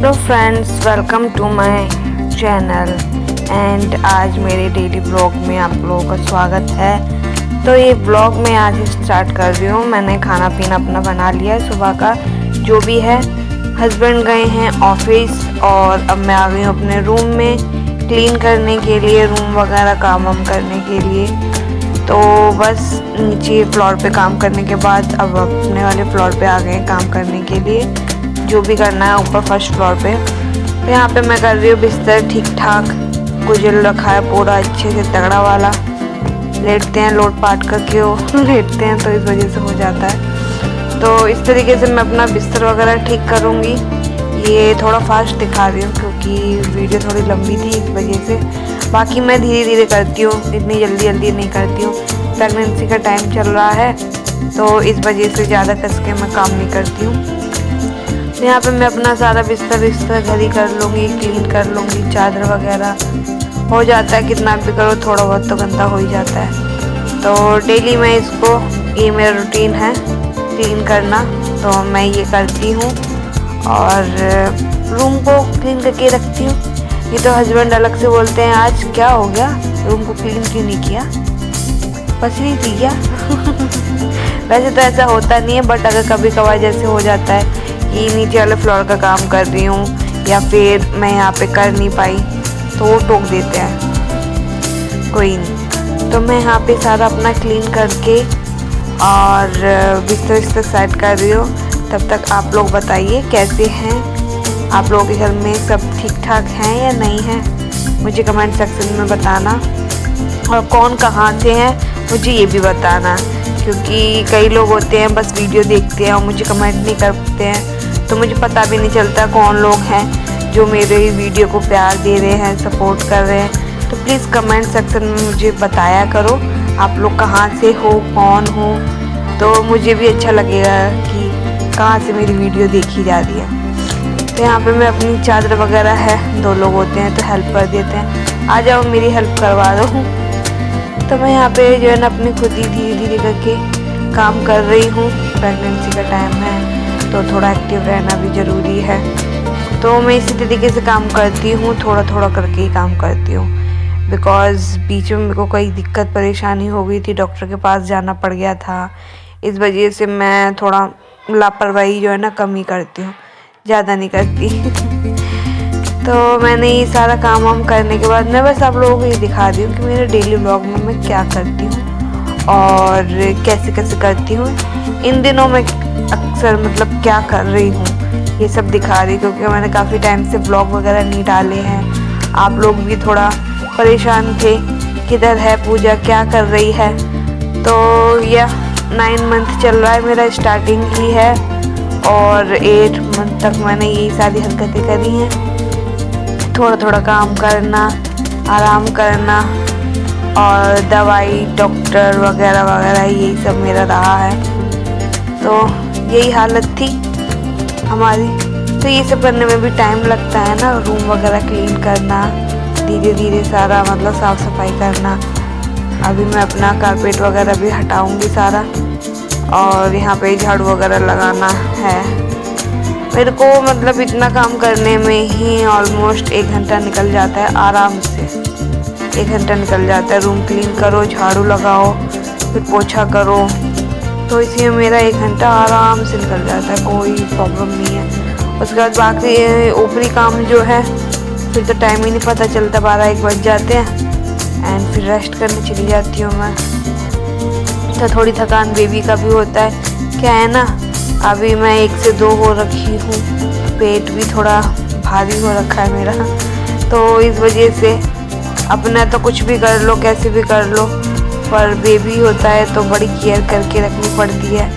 Hello friends, welcome to my channel and आज मेरे daily blog में आप लोगों का स्वागत है। तो ये ब्लॉग मैं आज स्टार्ट कर रही हूँ। मैंने खाना पीना अपना बना लिया है सुबह का जो भी है। हस्बैंड गए हैं ऑफिस और अब मैं आ गई हूँ अपने रूम में क्लीन करने के लिए, रूम वगैरह काम वाम करने के लिए। तो बस नीचे फ्लोर पे काम करने के बाद अब अपने वाले फ्लोर पे आ गए काम करने के लिए, जो भी करना है ऊपर फर्स्ट फ्लोर पे। तो यहाँ पे मैं कर रही हूँ बिस्तर ठीक ठाक, गुजर रखा है पूरा अच्छे से तगड़ा वाला। लेटते हैं लोट पाट करके वो लेटते हैं तो इस वजह से हो जाता है। तो इस तरीके से मैं अपना बिस्तर वगैरह ठीक करूँगी। ये थोड़ा फास्ट दिखा रही हूँ क्योंकि वीडियो थोड़ी लंबी थी इस वजह से। बाकी मैं धीरे धीरे करती हूँ, इतनी जल्दी जल्दी नहीं करती हूँ। प्रेगनेंसी का टाइम चल रहा है तो इस वजह से ज़्यादा कस के मैं काम नहीं करती हूँ। तो यहाँ पे मैं अपना सारा बिस्तर घर ही कर लूँगी, क्लीन कर लूँगी, चादर वगैरह हो जाता है। कितना भी करो थोड़ा बहुत तो गंदा हो ही जाता है। तो डेली मैं इसको, ये मेरा रूटीन है क्लीन करना, तो मैं ये करती हूँ और रूम को क्लीन करके रखती हूँ। ये तो हस्बैंड अलग से बोलते हैं आज क्या हो गया, रूम को क्लीन क्यों नहीं किया, पसरी थी क्या वैसे तो ऐसा होता नहीं है, बट अगर कभी कभार जैसे हो जाता है कि नीचे वाले फ्लोर का काम कर रही हूँ या फिर मैं यहाँ पे कर नहीं पाई तो वो टोक देते हैं, कोई नहीं। तो मैं यहाँ पे सारा अपना क्लीन करके और बिस्तर सेट कर रही हूँ। तब तक आप लोग बताइए कैसे हैं, आप लोगों के घर में सब ठीक ठाक हैं या नहीं है, मुझे कमेंट सेक्शन में बताना। और कौन कहाँ से हैं मुझे ये भी बताना, क्योंकि कई लोग होते हैं बस वीडियो देखते हैं और मुझे कमेंट नहीं करते हैं, तो मुझे पता भी नहीं चलता कौन लोग हैं जो मेरे वीडियो को प्यार दे रहे हैं, सपोर्ट कर रहे हैं। तो प्लीज़ कमेंट सेक्शन में मुझे बताया करो आप लोग कहाँ से हो, कौन हो, तो मुझे भी अच्छा लगेगा कि कहाँ से मेरी वीडियो देखी जा रही है। तो यहाँ पे मैं अपनी चादर वगैरह है, 2 लोग होते हैं तो हेल्प कर देते हैं, आ जाओ मेरी हेल्प करवा दो। तो मैं यहाँ पे जो है ना अपनी खुद ही धीरे धीरे करके काम कर रही हूँ। प्रेगनेंसी का टाइम है तो थोड़ा एक्टिव रहना भी ज़रूरी है। तो मैं इसी तरीके से काम करती हूँ, थोड़ा थोड़ा करके ही काम करती हूँ। बिकॉज़ बीच में मेरे को कोई दिक्कत परेशानी हो गई थी, डॉक्टर के पास जाना पड़ गया था, इस वजह से मैं थोड़ा लापरवाही जो है ना कम ही करती हूँ, ज़्यादा नहीं करती तो मैंने ये सारा काम वाम करने के बाद मैं बस आप लोगों को ये दिखा रही हूँ कि मेरे डेली ब्लॉग में मैं क्या करती हूँ और कैसे कैसे करती हूँ। इन दिनों मैं अक्सर मतलब क्या कर रही हूँ ये सब दिखा रही, क्योंकि मैंने काफ़ी टाइम से ब्लॉग वगैरह नहीं डाले हैं। आप लोग भी थोड़ा परेशान थे किधर है पूजा, क्या कर रही है। तो यह 9 मंथ चल रहा है मेरा, स्टार्टिंग ही है और 8 मंथ तक मैंने यही सारी हरकतें करी हैं। थोड़ा थोड़ा काम करना, आराम करना और दवाई, डॉक्टर वगैरह वगैरह यही सब मेरा रहा है। तो यही हालत थी हमारी। तो ये सब करने में भी टाइम लगता है ना, रूम वगैरह क्लीन करना, धीरे धीरे सारा मतलब साफ़ सफाई करना। अभी मैं अपना कारपेट वगैरह भी हटाऊंगी सारा और यहाँ पे झाड़ू वगैरह लगाना है। मेरे को मतलब इतना काम करने में ही ऑलमोस्ट 1 घंटा निकल जाता है, आराम से 1 घंटा निकल जाता है। रूम क्लीन करो, झाड़ू लगाओ, फिर पोछा करो, तो इसमें मेरा 1 घंटा आराम से निकल जाता है, कोई प्रॉब्लम नहीं है। उसके बाद बाकी ऊपरी काम जो है फिर तो टाइम ही नहीं पता चलता, 12-1 बज जाते हैं एंड फिर रेस्ट करने चली जाती हूँ मैं। तो थोड़ी थकान बेबी का भी होता है, क्या है ना अभी मैं 1 से 2 हो रखी हूँ, पेट भी थोड़ा भारी हो रखा है मेरा, तो इस वजह से अपना तो कुछ भी कर लो कैसे भी कर लो, पर बेबी होता है तो बड़ी केयर करके रखनी पड़ती है।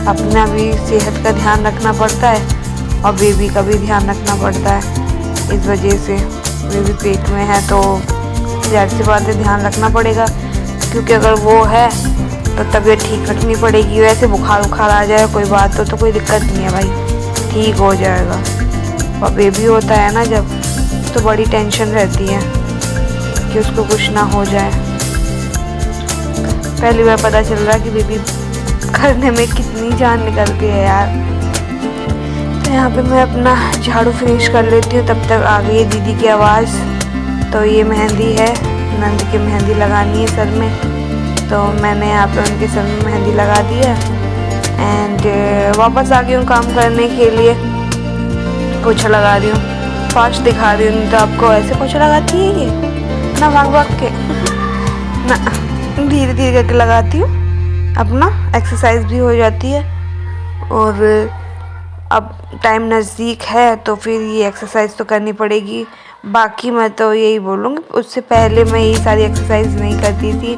अपना भी सेहत का ध्यान रखना पड़ता है और बेबी का भी ध्यान रखना पड़ता है। इस वजह से बेबी पेट में है तो ज़ाहिर सी बात है ध्यान रखना पड़ेगा, क्योंकि अगर वो है तो तबीयत ठीक रखनी पड़ेगी। वैसे बुखार आ जाए कोई बात तो कोई दिक्कत नहीं है भाई, ठीक हो जाएगा। और बेबी होता है ना जब, तो बड़ी टेंशन रहती है कि उसको कुछ ना हो जाए। पहली बार पता चल रहा है कि बेबी करने में कितनी जान निकलती है यार। तो यहाँ पे मैं अपना झाड़ू फिनिश कर लेती हूँ, तब तक आ गई है दीदी की आवाज़। तो ये मेहंदी है, नंद की मेहंदी लगानी है सर में, तो मैंने यहाँ पे उनके सर में मेहंदी लगा दी है। एंड वापस आ गई हूँ काम करने के लिए, पोछा लगा रही हूँ, फास्ट दिखा रही हूँ। तो आपको ऐसे पोछा लगाती है ये ना, भाग भाग के ना, धीरे धीरे करके लगाती हूँ, अपना एक्सरसाइज भी हो जाती है। और अब टाइम नज़दीक है तो फिर ये एक्सरसाइज तो करनी पड़ेगी। बाकी मैं तो यही बोलूँगी, उससे पहले मैं ये सारी एक्सरसाइज नहीं करती थी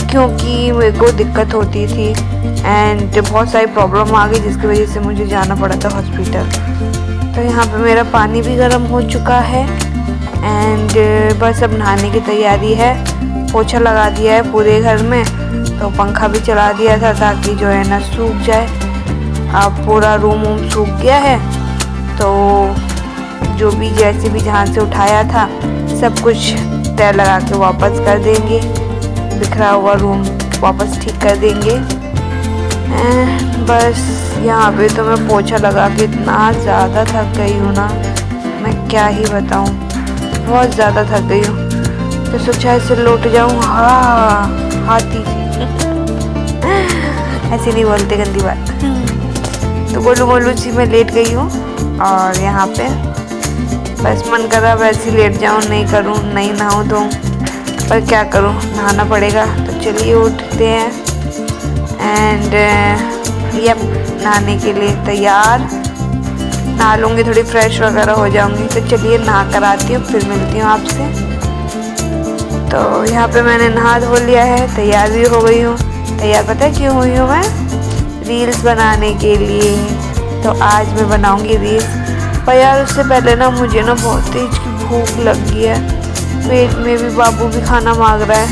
क्योंकि मेरे को दिक्कत होती थी एंड बहुत सारी प्रॉब्लम आ गई, जिसकी वजह से मुझे जाना पड़ा था हॉस्पिटल। तो यहाँ पे मेरा पानी भी गर्म हो चुका है एंड बस अब नहाने की तैयारी है। पोछा लगा दिया है पूरे घर में, तो पंखा भी चला दिया था ताकि जो है ना सूख जाए। अब पूरा रूम सूख गया है, तो जो भी जैसे भी जहाँ से उठाया था सब कुछ तय लगा के वापस कर देंगे, बिखरा हुआ रूम वापस ठीक कर देंगे। बस यहाँ पे तो मैं पोछा लगा के इतना ज़्यादा थक गई हूँ ना, मैं क्या ही बताऊँ, बहुत ज़्यादा थक गई हूँ। तो सोचा ऐसे लौट जाऊँ, हाथी ऐसे नहीं बोलते, गंदी बात। तो गोलू मोलू सी मैं लेट गई हूँ और यहाँ पे बस मन कर रहा वैसे लेट जाऊँ, नहीं करूँ, नहीं नहाऊँ तो, पर क्या करूँ, नहाना पड़ेगा। तो चलिए उठते हैं एंड यप नहाने के लिए तैयार। नहा लूँगी, थोड़ी फ्रेश वगैरह हो जाऊँगी। तो चलिए नहा कर आती हूँ, फिर मिलती हूँ आपसे। तो यहाँ पे मैंने नहा धो लिया है, तैयार भी हो गई हूँ। तैयार पता है क्यों हुई हूँ मैं? रील्स बनाने के लिए। तो आज मैं बनाऊँगी रील्स, पर यार उससे पहले ना मुझे ना बहुत तेज की भूख लग गई है, पेट में भी बाबू भी खाना मांग रहा है,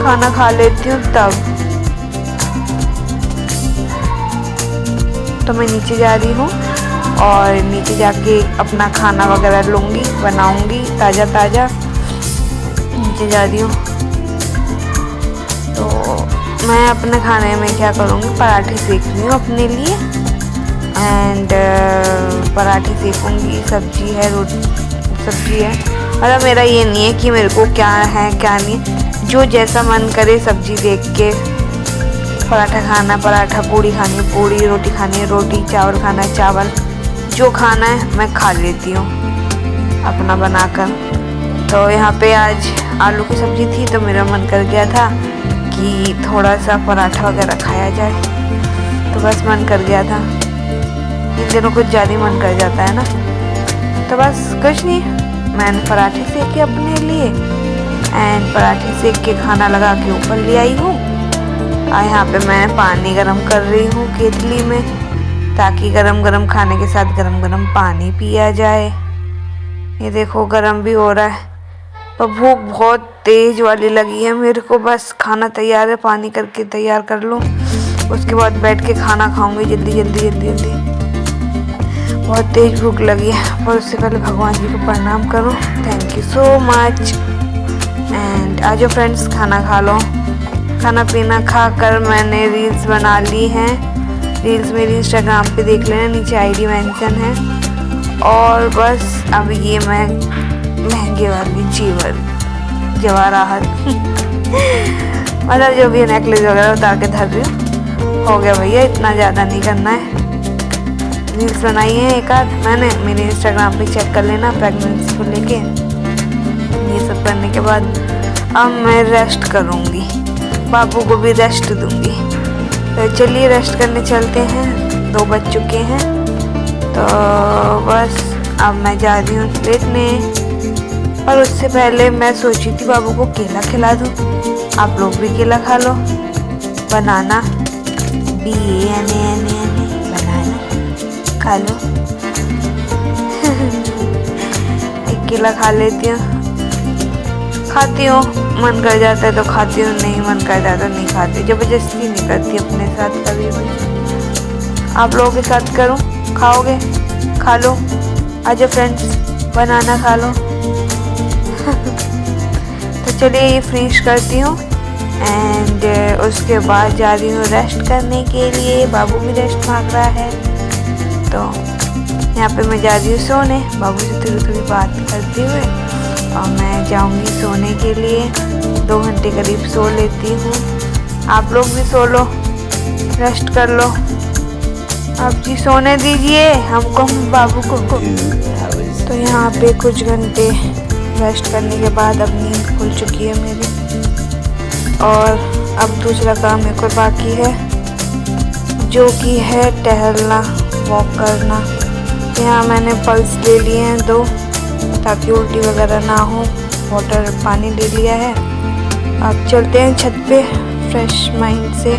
खाना खा लेती हूँ तब। तो मैं नीचे जा रही हूँ और नीचे जाके अपना खाना वगैरह लूँगी, बनाऊँगी ताज़ा ताज़ा। नीचे जा रही हूँ तो मैं अपने खाने में क्या करूँगी, पराठे सेक रही हूँ अपने लिए एंड पराठे सेकूँगी। सब्जी है, रोटी सब्जी है। मतलब मेरा ये नहीं है कि मेरे को क्या है क्या नहीं, जो जैसा मन करे सब्जी देख के, पराठा खाना पराठा, पूड़ी खानी पूड़ी, रोटी खानी रोटी, चावल खाना चावल, जो खाना है मैं खा लेती हूँ अपना बनाकर। तो यहाँ पे आज आलू की सब्ज़ी थी तो मेरा मन कर गया था कि थोड़ा सा पराठा वगैरह खाया जाए, तो बस मन कर गया था। इन दिनों कुछ ज़्यादा मन कर जाता है ना, तो बस कुछ नहीं, मैंने पराठे सेके अपने लिए एंड पराठे सेक के खाना लगा के ऊपर ले आई हूँ। और यहाँ पे मैं पानी गरम कर रही हूँ केतली में, ताकि गरम गरम खाने के साथ गरम गरम पानी पिया जाए। ये देखो गरम भी हो रहा है, पर भूख बहुत तेज़ वाली लगी है मेरे को। बस खाना तैयार है, पानी करके तैयार कर लूँ, उसके बाद बैठ के खाना खाऊंगी जल्दी जल्दी जल्दी जल्दी। बहुत तेज़ भूख लगी है, पर उससे पहले भगवान जी को प्रणाम करूँ। Thank you so much. And आज फ्रेंड्स खाना खा लो। खाना पीना खाकर मैंने रील्स बना ली हैं। रील्स मेरी इंस्टाग्राम पे देख लेना, नीचे आईडी मेंशन है। और बस अब ये मैं महंगे वाली जवाहरात मतलब जो भी नेकलेस वगैरह उतार के धर रही हूँ। हो गया भैया, इतना ज़्यादा नहीं करना है। रील्स बनाई है एक आध मैंने, मेरे इंस्टाग्राम पे चेक कर लेना प्रेगनेंसी को लेके। ये सब करने के बाद अब मैं रेस्ट करूँगी, बाबू को भी रेस्ट दूँगी। तो चलिए रेस्ट करने चलते हैं, 2 बज चुके हैं। तो बस अब मैं जा रही हूँ लेटने, पर उससे पहले मैं सोची थी बाबू को केला खिला दूँ। आप लोग भी केला खा लो, बनाना बनाना खा लो। एक केला खा लेती हूँ, खाती हूँ, मन कर जाता है तो खाती हूँ, नहीं मन कर जाता तो नहीं खाती। जबरदस्ती नहीं करती अपने साथ कभी भी। आप लोगों के साथ करूँ, खाओगे खा लो, आजा फ्रेंड्स बनाना खा लो। तो चलिए ये फिनिश करती हूँ एंड उसके बाद जा रही हूँ रेस्ट करने के लिए। बाबू भी रेस्ट मांग रहा है, तो यहाँ पे मैं जा रही हूँ सोने, बाबू से थोड़ी थोड़ी बात करते हुए, और मैं जाऊँगी सोने के लिए। 2 घंटे करीब सो लेती हूँ। आप लोग भी सो लो, रेस्ट कर लो। अब जी सोने दीजिए हमको, बाबू को। तो यहाँ पे कुछ घंटे रेस्ट करने के बाद अब नींद खुल चुकी है मेरी, और अब दूसरा काम मेरे को बाकी है, जो कि है टहलना, वॉक करना। यहाँ मैंने पल्स ले लिए हैं 2, ताकि उल्टी वगैरह ना हो। वाटर पानी ले लिया है। अब चलते हैं छत पे, फ्रेश माइंड से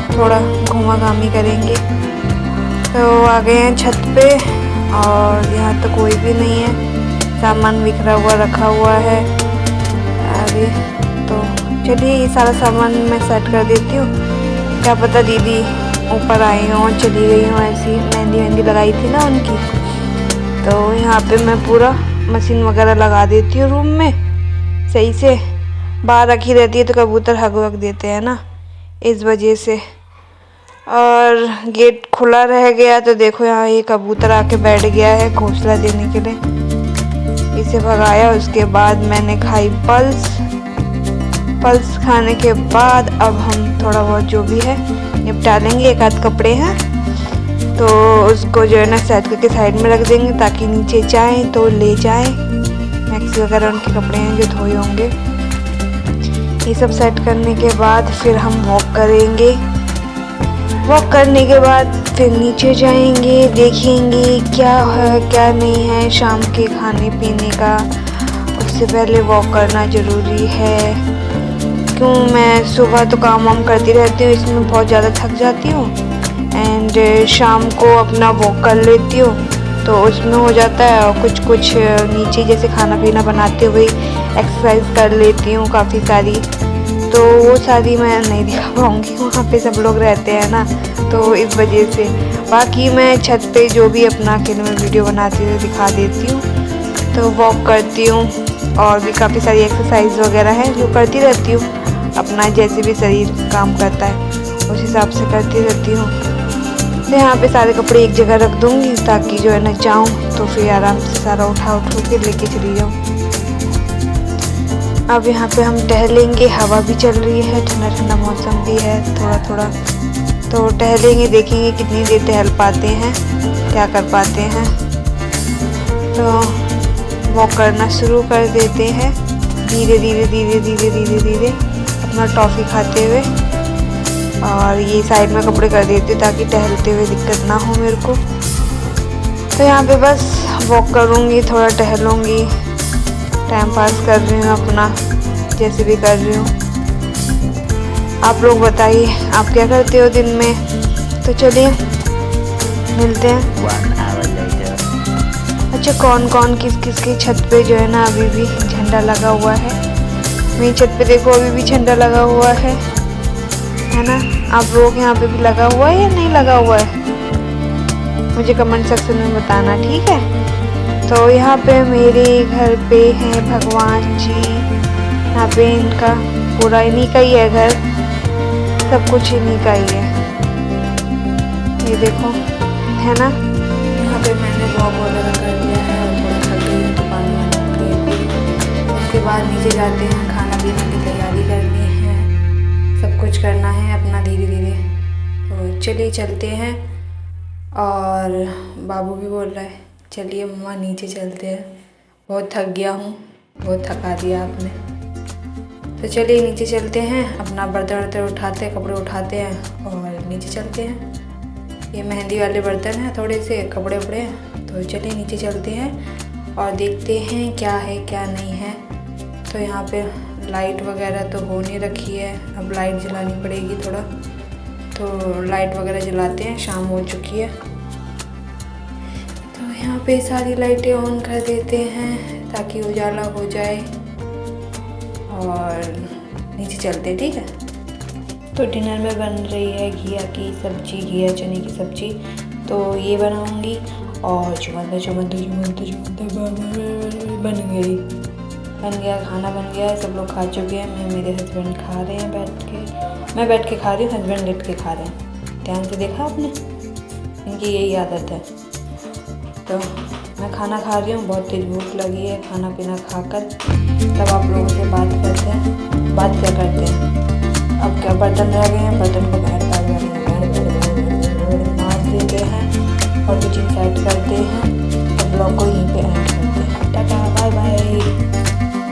थोड़ा घूमा घामी करेंगे। तो आ गए हैं छत पे, और यहाँ तो कोई भी नहीं है, सामान बिखरा हुआ रखा हुआ है। अरे तो चलिए ये सारा सामान मैं सेट कर देती हूँ। क्या पता दीदी ऊपर आई हूँ, चली गई हूँ, ऐसी मेहंदी वेहंदी लगाई थी ना उनकी। तो यहाँ पे मैं पूरा मशीन वगैरह लगा देती हूँ रूम में सही से। बाहर रखी रहती है तो कबूतर हग वग देते हैं ना, इस वजह से। और गेट खुला रह गया तो देखो यहाँ ये कबूतर आके बैठ गया है घोंसला देने के लिए। इसे भगाया, उसके बाद मैंने खाई पल्स खाने के बाद अब हम थोड़ा बहुत जो भी है निपटा लेंगे। एक आध कपड़े हैं तो उसको जो है ना सेट करके साइड में रख देंगे, ताकि नीचे जाएं तो ले जाएं। मैक्सी वगैरह उनके कपड़े हैं जो धोए होंगे। ये सब सेट करने के बाद फिर हम वॉक करेंगे। वॉक करने के बाद फिर नीचे जाएंगे, देखेंगे क्या है क्या नहीं है शाम के खाने पीने का। उससे पहले वॉक करना ज़रूरी है, क्यों मैं सुबह तो काम वाम करती रहती हूँ, इसमें बहुत ज़्यादा थक जाती हूँ। एंड शाम को अपना वॉक कर लेती हूँ तो उसमें हो जाता है। और कुछ नीचे जैसे खाना पीना बनाते हुए एक्सरसाइज कर लेती हूँ काफ़ी सारी, तो वो सारी मैं नहीं दिखा पाऊँगी, वहाँ पे सब लोग रहते हैं ना, तो इस वजह से। बाकी मैं छत पे जो भी अपना अकेले में वीडियो बनाती हूँ दिखा देती हूँ। तो वॉक करती हूँ, और भी काफ़ी सारी एक्सरसाइज वगैरह है जो करती रहती हूँ। अपना जैसे भी शरीर काम करता है उस हिसाब से करती रहती हूँ। तो यहाँ पे सारे कपड़े एक जगह रख दूँगी, ताकि जो है ना जाऊँ तो फिर आराम से सारा उठा के लेके चली जाऊँ। अब यहाँ पे हम टहलेंगे, हवा भी चल रही है, ठंडा ठंडा मौसम भी है थोड़ा थोड़ा। तो टहलेंगे, देखेंगे कितनी देर टहल पाते हैं, क्या कर पाते हैं। तो वॉक करना शुरू कर देते हैं धीरे धीरे धीरे धीरे धीरे धीरे, अपना टॉफ़ी खाते हुए। और ये साइड में कपड़े कर देती हूँ ताकि टहलते हुए दिक्कत ना हो मेरे को। तो यहाँ पे बस वॉक करूँगी, थोड़ा टहलूँगी, टाइम पास कर रही हूँ अपना, जैसे भी कर रही हूँ। आप लोग बताइए आप क्या करते हो दिन में। तो चलिए मिलते हैं। अच्छा कौन कौन किस किस की छत पे जो है ना अभी भी झंडा लगा हुआ है। मेरी छत पे देखो अभी भी झंडा लगा हुआ है ना। आप लोग यहाँ पे भी लगा हुआ है या नहीं लगा हुआ है, मुझे कमेंट सेक्शन में बताना, ठीक है। तो यहाँ पे मेरे घर पे हैं भगवान जी, यहाँ पे इनका पूरा इन्हीं का ही है घर, सब कुछ इन्हीं का ही है। ये देखो है ना। यहाँ पे मैंने वॉक वगैरह कर लिया है और थोड़ा थक गई हूँ, तो पानी वानी पी। उसके बाद नीचे जाते हैं, खाना पीने की तैयारी करनी है, सब कुछ करना है अपना धीरे धीरे। तो चलिए चलते हैं। और बाबू भी बोल रहा है चलिए मम्मा नीचे चलते हैं, बहुत थक गया हूँ, बहुत थका दिया आपने। तो चलिए नीचे चलते हैं, अपना बर्तन वर्तन उठाते हैं, कपड़े उठाते हैं और नीचे चलते हैं। ये मेहंदी वाले बर्तन हैं, थोड़े से कपड़े वपड़े हैं। तो चलिए नीचे चलते हैं और देखते हैं क्या है क्या नहीं है। तो यहाँ पे लाइट वगैरह तो हो नहीं रखी है, अब लाइट जलानी पड़ेगी थोड़ा। तो लाइट वगैरह जलाते हैं, शाम हो चुकी है। तो यहाँ पे सारी लाइटें ऑन कर देते हैं ताकि उजाला हो जाए और नीचे चलते, ठीक है। तो डिनर में बन रही है घिया की सब्जी, घिया चने की सब्जी, तो ये बनाऊंगी। और चुमंदा बन गया, खाना बन गया है, सब लोग खा चुके हैं। मेरे हस्बैंड खा रहे हैं बैठ के, मैं बैठ के खा रही हूँ, हस्बैंड लेट के खा रहे हैं। ध्यान से देखा आपने, इनकी यही आदत है। तो मैं खाना खा रही हूँ, बहुत तेज भूख लगी है। खाना पीना खाकर तब आप लोगों से बात करते हैं। बात क्या करते हैं, अब क्या बर्तन रह गए हैं, बर्तन को बाहर मार देते हैं और किचन सेट करते हैं और ब्लॉग को यहीं पे एंड करते हैं। Tata bye bye.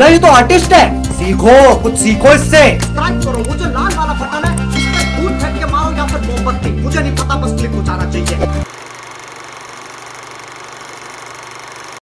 नहीं तो आर्टिस्ट है, सीखो, कुछ सीखो इससे।